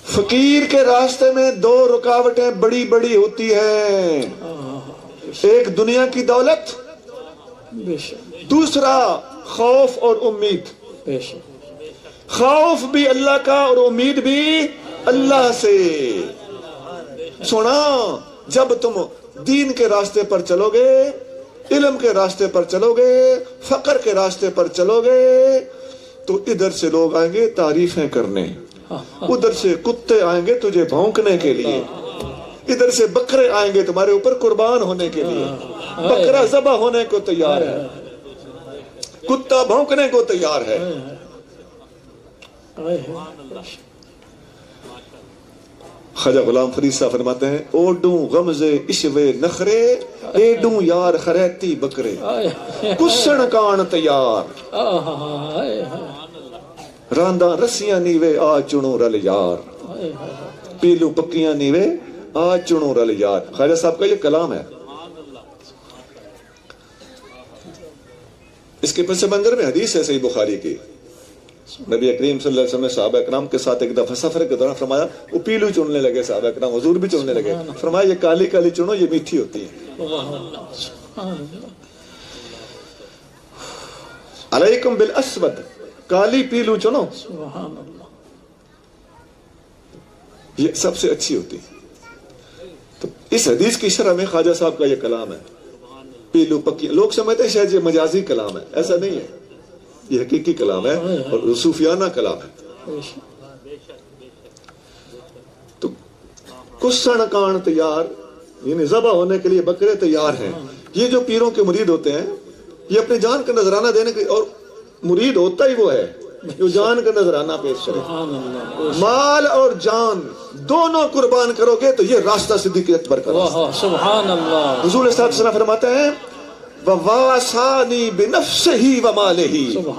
فقیر کے راستے میں دو رکاوٹیں بڑی بڑی ہوتی ہیں، ایک دنیا کی دولت، دوسرا خوف اور امید۔ خوف بھی اللہ کا اور امید بھی اللہ سے۔ سنا، جب تم دین کے راستے پر چلو گے، علم کے راستے پر چلو گے، فقر کے راستے پر چلو گے، تو ادھر سے لوگ آئیں گے تعریفیں کرنے، ادھر سے کتے آئیں گے تجھے بھونکنے کے لیے، ادھر سے بکرے آئیں گے تمہارے اوپر قربان ہونے کے لیے۔ بکرا ذبح ہونے کو تیار ہے، کتا بھونکنے کو تیار ہے۔ خواجہ غلام فرید صاحب فرماتے ہیں، اوڈوں غمزے عشوے نخرے، ایڈوں یار خریتی بکرے، کسن کان تیار، رانداں رسیاں نیوے آ چنو رل یار، پیلو پکیاں نیوے آ چنو رل یار۔ خواجہ صاحب کا یہ کلام ہے۔ اس کے پس منظر میں حدیث ہے صحیح بخاری کی، نبی کریم صلی اللہ علیہ وسلم نے صحابہ اکرام کے ساتھ ایک دفعہ سفر کے دوران فرمایا، وہ پیلو چننے لگے صحابہ اکرام، حضور بھی چننے لگے، فرمایا یہ کالی کالی چنو، یہ میٹھی ہوتی ہے۔ علیکم بالاسود، کالی پیلو چنو، یہ سب سے اچھی ہوتی ہے۔ تو اس حدیث کی شرح میں خواجہ صاحب کا یہ کلام ہے، پیلو پکی۔ لوگ سمجھتے ہیں شاید یہ مجازی کلام ہے، ایسا نہیں ہے، یہ حقیقی کلام ہے اور صوفیانہ کلام ہے۔ تو کسن کان تیار، یعنی ذبح ہونے کے لیے بکرے تیار ہیں۔ یہ جو پیروں کے مرید ہوتے ہیں، یہ اپنی جان کا نذرانہ دینے کے، اور مرید ہوتا ہی وہ ہے جو جان کا نذرانہ پیش کرے۔ مال اور جان دونوں قربان کرو گے تو یہ راستہ صدیق اکبر کا راستہ۔ سبحان اللہ۔ حضور صلی اللہ علیہ وسلم فرماتے ہیں، وَوَاسَانِي بِنَفْسِهِ وَمَالِهِ،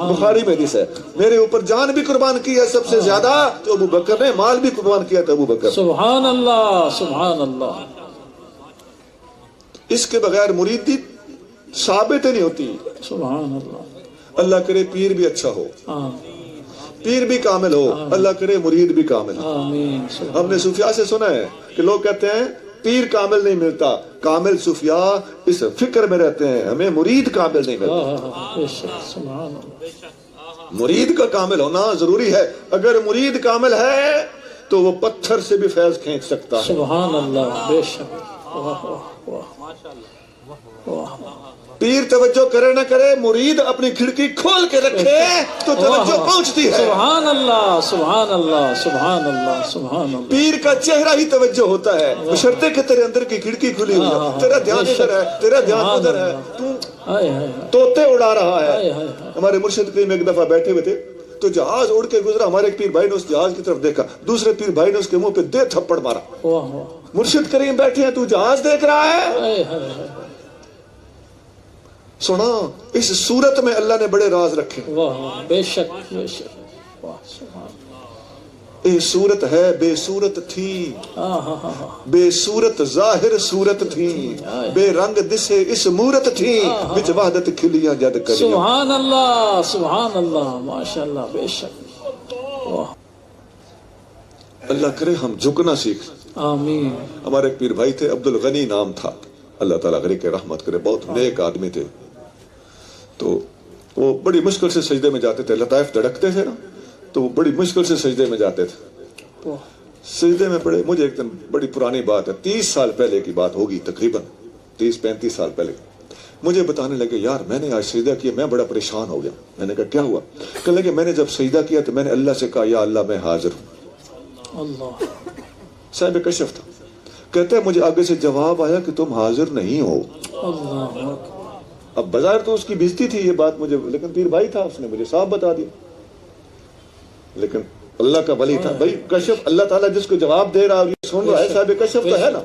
بخاری میں حدیث ہے، میرے اوپر جان بھی قربان کی ہے سب سے زیادہ تو ابو بکر نے، مال بھی قربان کیا تو ابو بکر۔ سبحان اللہ، سبحان اللہ۔ اس کے بغیر مریدی ثابت نہیں ہوتی۔ سبحان اللہ۔ اللہ کرے پیر بھی اچھا ہو، پیر بھی کامل ہو، اللہ کرے مرید بھی کامل ہو۔ آمین۔ ہم نے صوفیاء سے سنا ہے کہ لوگ کہتے ہیں پیر کامل نہیں ملتا، کامل صوفیاء اس فکر میں رہتے ہیں ہمیں مرید کامل نہیں ملتا۔ مرید کا کامل ہونا ضروری ہے، اگر مرید کامل ہے تو وہ پتھر سے بھی فیض کھینچ سکتا ہے۔ سبحان اللہ، بے شک۔ واہ واہ واہ۔ پیر توجہ کرے نہ کرے، مرید اپنی کھڑکی کھول کے رکھے تو توجہ پہنچتی ہے۔ سبحان اللہ، سبحان اللہ، سبحان اللہ، سبحان اللہ۔ پیر کا چہرہ ہی توجہ ہوتا ہے، بشرطے کہ تیرے اندر کی کھڑکی کھلی ہوئی ہے، تیرا دھیان ادھر ہے، تیرا دھیان ادھر ہے، تو طوطے اڑا رہا ہے۔ ہمارے مرشد کریم ایک دفعہ بیٹھے ہوئے تھے تو جہاز اڑ کے گزرا، ہمارے ایک پیر بھائی نے اس جہاز کی طرف دیکھا، دوسرے پیر بھائی نے اس کے منہ پہ دے تھپڑ مارا۔ مرشد کریم بیٹھے ہیں، تو جہاز دیکھ رہا ہے۔ سنا، اس صورت میں اللہ نے بڑے راز رکھے۔ واہ، بے شک، بے شک۔ واہ، سبحان۔ یہ صورت ہے، بے صورت تھی، بے صورت ظاہر صورت تھی، بے رنگ دسے اس مورت تھی، بچ وحدت کھلیاں جد کریاں۔ سبحان اللہ، سبحان اللہ، ماشاءاللہ، بے شک۔ واہ، اللہ کرے ہم جھکنا سیکھ۔ آمین۔ ہمارے ایک پیر بھائی تھے، عبدالغنی نام تھا، اللہ تعالیٰ غریق کے رحمت کرے، بہت نیک آدمی تھے۔ تو وہ بڑی مشکل سے سجدے میں جاتے تھے، لطائف دھڑکتے تھے نا تو وہ بڑی مشکل سے سجدے میں جاتے تھے۔ سجدے میں پڑے، مجھے ایک دن، بڑی پرانی بات ہے، 30 سال پہلے کی بات ہوگی، تقریباً 30-35 سال پہلے، مجھے بتانے لگے، یار میں نے آج سجدہ کیا، میں بڑا پریشان ہو گیا۔ میں نے کہا کیا ہوا؟ کہنے لگے میں نے جب سجدہ کیا تو میں نے اللہ سے کہا، یا اللہ میں حاضر ہوں۔ اللہ۔ صاحب کشف تھا، کہتے ہیں مجھے آگے سے جواب آیا کہ تم حاضر نہیں ہو۔ اللہ۔ اب بظاہر تو اس کی بےزتی تھی یہ بات مجھے، لیکن پیر بھائی تھا، اس نے مجھے صاف بتا دیا، لیکن اللہ کا ولی تھا بھائی، کشف اللہ تعالیٰ جس کو جواب دے رہا ہے سن رہا ہے، صاحب کشف تو ہے نا۔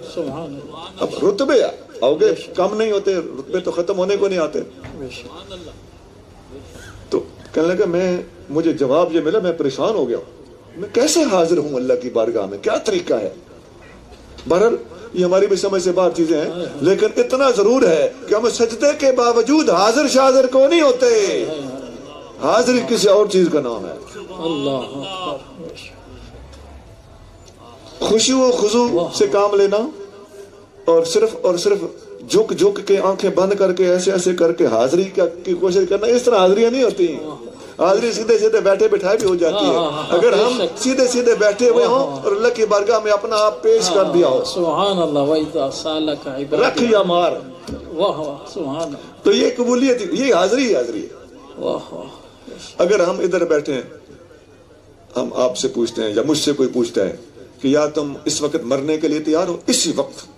اب رتبے آگے کم نہیں ہوتے، رتبے تو ختم ہونے کو نہیں آتے۔ تو کہنے لگا مجھے جواب یہ ملا، میں پریشان ہو گیا، میں کیسے حاضر ہوں اللہ کی بارگاہ میں، کیا طریقہ ہے؟ بہرحال یہ ہماری بھی سمجھ سے باہر چیزیں ہیں، لیکن اتنا ضرور ہے کہ ہم سجدے کے باوجود حاضر شاذر کو نہیں ہوتے، حاضری کسی اور چیز کا نام ہے۔ اللہ خوشی و خضوع سے کام لینا اور صرف جھک جھک کے آنکھیں بند کر کے ایسے ایسے کر کے حاضری کی کوشش کرنا، اس طرح حاضریاں نہیں ہوتی. حاضری سیدھے سیدھے بیٹھے بٹھائے بھی ہو جاتی ہے. اگر ہم سیدھے سیدھے بیٹھے ہوئے ہوں اور اللہ کی بارگاہ میں اپنا آپ پیش کر دیا ہو، سبحان اللہ، وَإِذَا سَأَلَكَ عِبَادِي رکھ یا مار، واہ واہ سبحان اللہ، تو یہ قبولیت، یہ حاضری ہے. واہ واہ. اگر ہم ادھر بیٹھے ہیں، ہم آپ سے پوچھتے ہیں یا مجھ سے کوئی پوچھتا ہے کہ یا تم اس وقت مرنے کے لیے تیار ہو، اسی وقت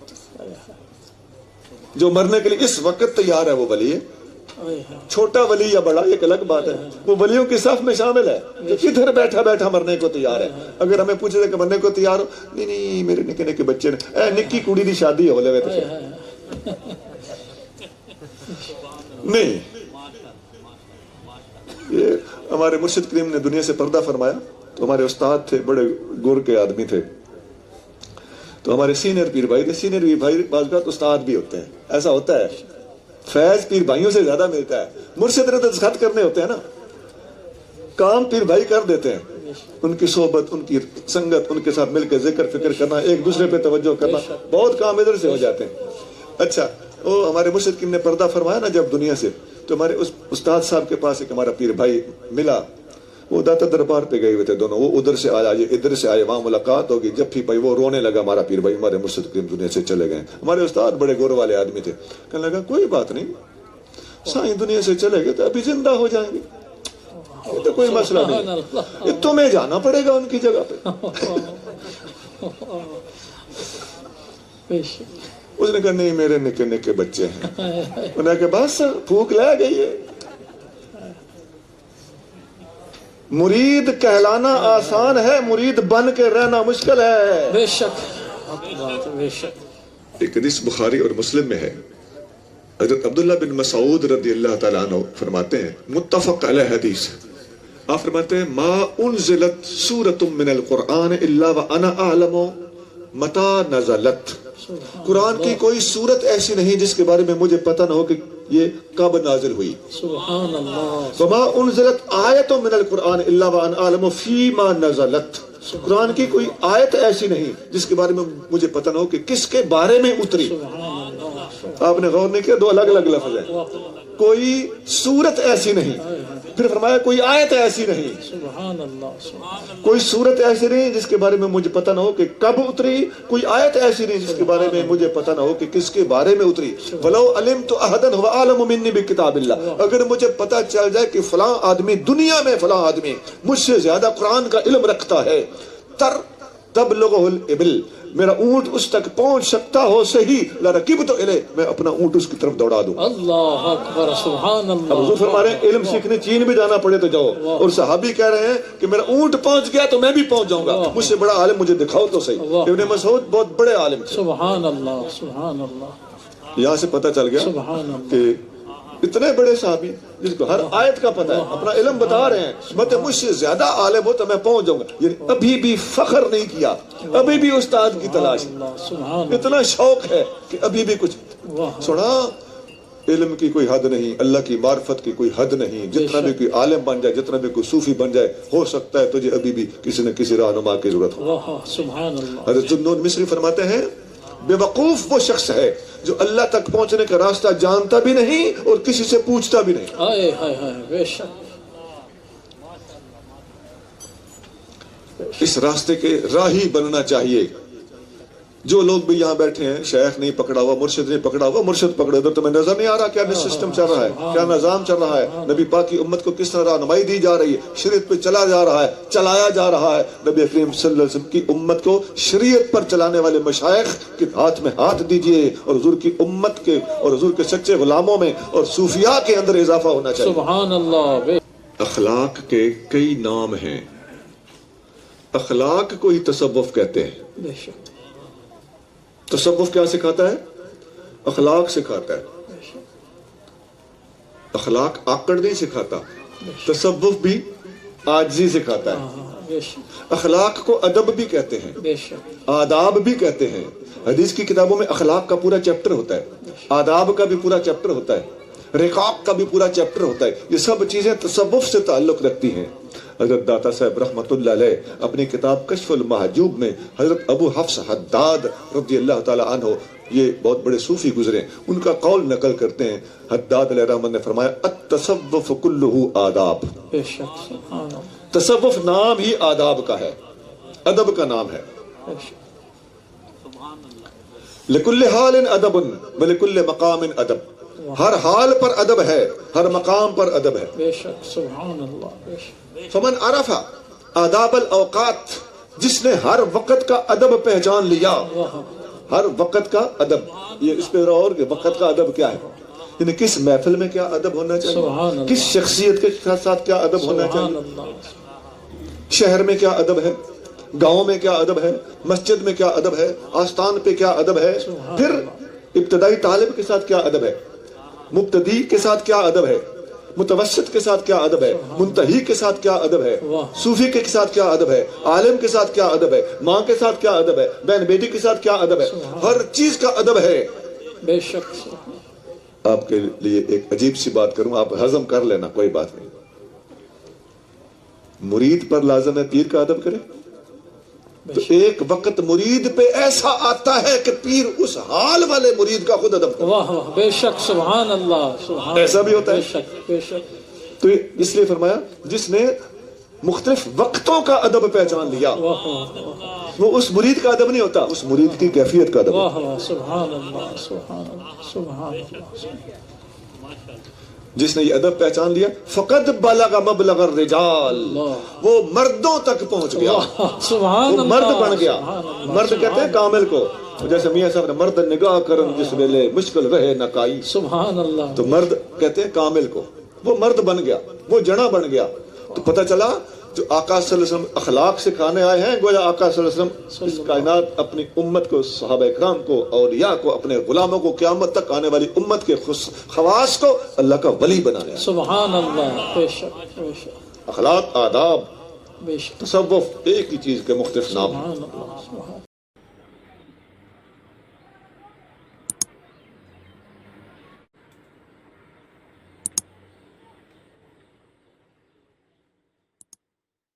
جو مرنے کے لیے اس وقت تیار ہے وہ ولی ہے. چھوٹا ولی یا بڑا ایک الگ بات ہے، وہ ولیوں کی صف میں شامل ہے جو ادھر بیٹھا بیٹھا مرنے کو تیار ہے. اگر ہمیں پوچھے تھے کہ مرنے کو تیار ہو، نہیں میرے نکے نکے بچے نے، اے نکی کڑی دی شادی ہو لے نہیں. یہ ہمارے مرشد کریم نے دنیا سے پردہ فرمایا تو ہمارے استاد تھے، بڑے گر کے آدمی تھے، تو ہمارے سینئر پیر بھائی تھے. سینئر پیر بھائی بعض اوقات استاد بھی ہوتے ہیں، ایسا ہوتا ہے. فیض پیر بھائیوں سے زیادہ ملتا ہے. مرشد نے تو دستخط کرنے ہوتے ہیں نا، کام پیر بھائی کر دیتے ہیں. ان کی صحبت، ان کی سنگت، ان کے ساتھ مل کے ذکر فکر کرنا، ایک دوسرے پہ توجہ کرنا، بہت کام ادھر سے ہو جاتے ہیں. اچھا، وہ ہمارے مرشد کریم نے پردہ فرمایا نا جب دنیا سے، تو ہمارے اس استاد صاحب کے پاس ایک ہمارا پیر بھائی ملا. وہ داتا دربار پہ گئے ہوئے تھے دونوں، وہ ادھر سے آیا، یہ ادھر سے آئے، وہاں ملاقات ہوگی. جب بھی بھائی وہ رونے لگا، ہمارا پیر بھائی، ہمارے مرشد کریم دنیا سے چلے گئے. ہمارے استاد بڑے غور والے آدمی تھے، کہنے لگا کوئی بات نہیں، سائیں دنیا سے چلے گئے تو ابھی زندہ ہو جائیں گے، یہ تو کوئی مسئلہ نہیں، یہ تمہیں جانا پڑے گا ان کی جگہ پہ. اس نے کہا نہیں میرے نکے نکے بچے ہیں. انہوں نے کہا بس پھوک لے گئی ہے. مرید کہلانا آسان ہے، مرید بن کے رہنا مشکل ہے. بے شک بے شک. ایک حدیث بخاری اور مسلم میں ہے، حضرت عبداللہ بن مسعود رضی اللہ تعالیٰ عنہ فرماتے ہیں، متفق علیہ حدیث، آپ فرماتے ہیں ما انزلت سورۃ من القرآن الا وانا اعلم متى نزلت. قرآن کی کوئی سورت ایسی نہیں جس کے بارے میں مجھے پتہ نہ ہو کہ یہ کب نازل ہوئی. سبحان اللہ. وما انزلت آیت من القرآن الا وانا اعلم فیما نزلت. قرآن کی کوئی آیت ایسی نہیں جس کے بارے میں مجھے پتہ نہ ہو کہ کس کے بارے میں اتری. آپ نے غور نہیں کیا، دو الگ الگ لفظ ہیں. کوئی سورت ایسی نہیں، پھر فرمایا کوئی آیت ایسی نہیں. سبحان اللہ. کوئی سورت ایسی نہیں جس کے بارے میں مجھے پتہ نہ ہو کہ کب اتری، کوئی آیت ایسی نہیں جس کے بارے میں مجھے پتہ نہ ہو کہ کس کے بارے میں اتری. وَلَوْ عَلِمْتُ أَحَدًا هُوَ أَعْلَمُ مِنِّي بِكِتَابِ اللَّهِ. اگر مجھے پتہ چل جائے کہ فلاں آدمی، دنیا میں فلاں آدمی مجھ سے زیادہ قرآن کا علم رکھتا ہے، تبلغه الابل، میرا اونٹ اس تک پہنچ سکتا ہو صحیح، لرکبت الیہ، میں اپنا اونٹ اس کی طرف دوڑا دوں. اللہ اکبر. سبحان اللہ. اب حضور فرما رہے ہیں علم سیکھنے چین بھی جانا پڑے تو جاؤ، اور صحابی کہہ رہے ہیں کہ میرا اونٹ پہنچ گیا تو میں بھی پہنچ جاؤں گا، مجھ سے بڑا عالم مجھے دکھاؤ تو صحیح. ابن مسعود بہت بڑے عالم تھے. سبحان اللہ. سبحان اللہ. یہاں سے پتہ چل گیا سبحان اللہ کہ اتنے بڑے صحابی جس کو ہر آیت کا پتہ ہے، اپنا علم بتا رہے ہیں، مطلب مجھ سے زیادہ عالم ہو تو میں پہنچ جاؤں گا. یعنی ابھی بھی فخر نہیں کیا، ابھی بھی استاد کی تلاش، اتنا شوق ہے کہ ابھی بھی کچھ سنا. علم کی کوئی حد نہیں، اللہ کی معرفت کی کوئی حد نہیں. جتنا بھی کوئی عالم بن جائے، جتنا بھی کوئی صوفی بن جائے، ہو سکتا ہے تجھے ابھی بھی کسی نہ کسی رہنما کی ضرورت ہو. سبحان اللہ. حضرت ذوالنون مصری فرماتے ہیں بے وقوف وہ شخص ہے جو اللہ تک پہنچنے کا راستہ جانتا بھی نہیں اور کسی سے پوچھتا بھی نہیں. ہائے ہائے ہائے. بے شک. اس راستے کے راہی بننا چاہیے. جو لوگ بھی یہاں بیٹھے ہیں، شیخ نہیں پکڑا ہوا، مرشد نہیں پکڑا ہوا، مرشد پکڑے. ادھر تمہیں نظر نہیں آ رہا کیا سسٹم چل رہا ہے، کیا نظام چل رہا ہے، نبی پاک کی امت کو کس طرح رہنمائی دی جا رہی ہے، شریعت پہ چلا جا رہا ہے، چلایا جا رہا ہے. نبی کریم صلی اللہ علیہ وسلم کی امت کو شریعت پر چلانے والے مشائخ کے ہاتھ میں ہاتھ دیجئے، اور حضور کی امت کے اور حضور کے سچے غلاموں میں اور صوفیاء کے اندر اضافہ ہونا چاہیے. سبحان اللہ. اخلاق کے کئی نام ہیں. اخلاق کو ہی تصوف کہتے ہیں. بے شک. تصوف کیا سکھاتا ہے؟ اخلاق سکھاتا ہے. اخلاق آکڑ نہیں سکھاتا، تصوف بھی عاجزی سکھاتا ہے. اخلاق کو ادب بھی کہتے ہیں، آداب بھی کہتے ہیں. حدیث کی کتابوں میں اخلاق کا پورا چیپٹر ہوتا ہے، آداب کا بھی پورا چیپٹر ہوتا ہے، رقاق کا بھی پورا چیپٹر ہوتا ہے. یہ سب چیزیں تصوف سے تعلق رکھتی ہیں. حضرت داتا صاحب رحمۃ اللہ علیہ اپنی کتاب کشف المحجوب میں حضرت ابو حفص حداد رضی اللہ تعالی عنہ، یہ بہت بڑے صوفی گزرے، ان کا قول نقل کرتے ہیں۔ حداد علیہ رحمت نے فرمایا التصوف کلہ آداب، بے شک سبحان اللہ، تصوف نام ہی آداب کا ہے، ادب کا نام ہے۔ بے شک لکل حال ادب ولکل مقام ادب، ہر حال پر ادب ہے، ہر مقام پر ادب ہے۔ بے شک سبحان اللہ، بے شک فمن عرف آداب الاوقات، جس نے ہر وقت کا ادب پہچان لیا، واہ ہر وقت کا ادب، یہ اس پہ اور کہ وقت کا ادب کیا ہے، یعنی کس محفل میں کیا ادب ہونا سبحان چاہیے، اللہ، کس شخصیت کے ساتھ کیا ادب ہونا سبحان چاہیے، اللہ، شہر میں کیا ادب ہے، گاؤں میں کیا ادب ہے، مسجد میں کیا ادب ہے، آستان پہ کیا ادب ہے، پھر ابتدائی طالب کے ساتھ کیا ادب ہے، مبتدی کے ساتھ کیا ادب ہے، متوسط کے ساتھ کیا ادب ہے، منتہی کے ساتھ کیا ادب ہے، صوفی کے ساتھ کیا ادب ہے، عالم کے ساتھ کیا ادب ہے، ماں کے ساتھ کیا ادب ہے، بہن بیٹی کے ساتھ کیا ادب ہے، ہر چیز کا ادب ہے۔ بے شک سبحان آپ کے لیے ایک عجیب سی بات کروں، آپ ہضم کر لینا، کوئی بات نہیں۔ مرید پر لازم ہے پیر کا ادب کرے، تو ایک وقت مرید پہ ایسا آتا ہے کہ پیر اس حال والے مرید کا خود ادب کرے، واہ واہ، بے شک سبحان اللہ، سبحان ایسا بھی ہوتا ہے۔ بے شک بے شک، تو اس لیے فرمایا جس نے مختلف وقتوں کا ادب پہچان لیا، واہ واہ وہ اس مرید کا ادب نہیں ہوتا، اس مرید کی کیفیت کا ادب ہوتا۔ واہ واہ، سبحان اللہ، سبحان اللہ، سبحان اللہ، جس نے یہ ادب پہچان لیا فقد بلغ مبلغ الرجال، وہ مردوں تک پہنچ گیا، سبحان وہ اللہ، مرد بن گیا۔ سبحان اللہ، مرد کہتے ہیں کامل کو، جیسے میاں صاحب نے مرد نگاہ کرن جس ویلے مشکل رہے نہ کائی، سبحان اللہ، تو مرد کہتے ہیں کامل کو، وہ مرد بن گیا، وہ جنا بن گیا۔ تو پتہ چلا جو آقا صلی اللہ علیہ وسلم اخلاق سکھانے آئے ہیں، گویا آقا صلی اللہ علیہ وسلم اس کائنات اپنی امت کو، صحابہ اکرام کو، اولیاء کو، اپنے غلاموں کو، قیامت تک آنے والی امت کے خواص کو اللہ کا ولی بنانے ہیں۔ سبحان اللہ، بے شک بے شک، اخلاق، آداب، بے شک، تصوف ایک ہی چیز کے مختلف نام ہیں۔ سبحان اللہ، سبحان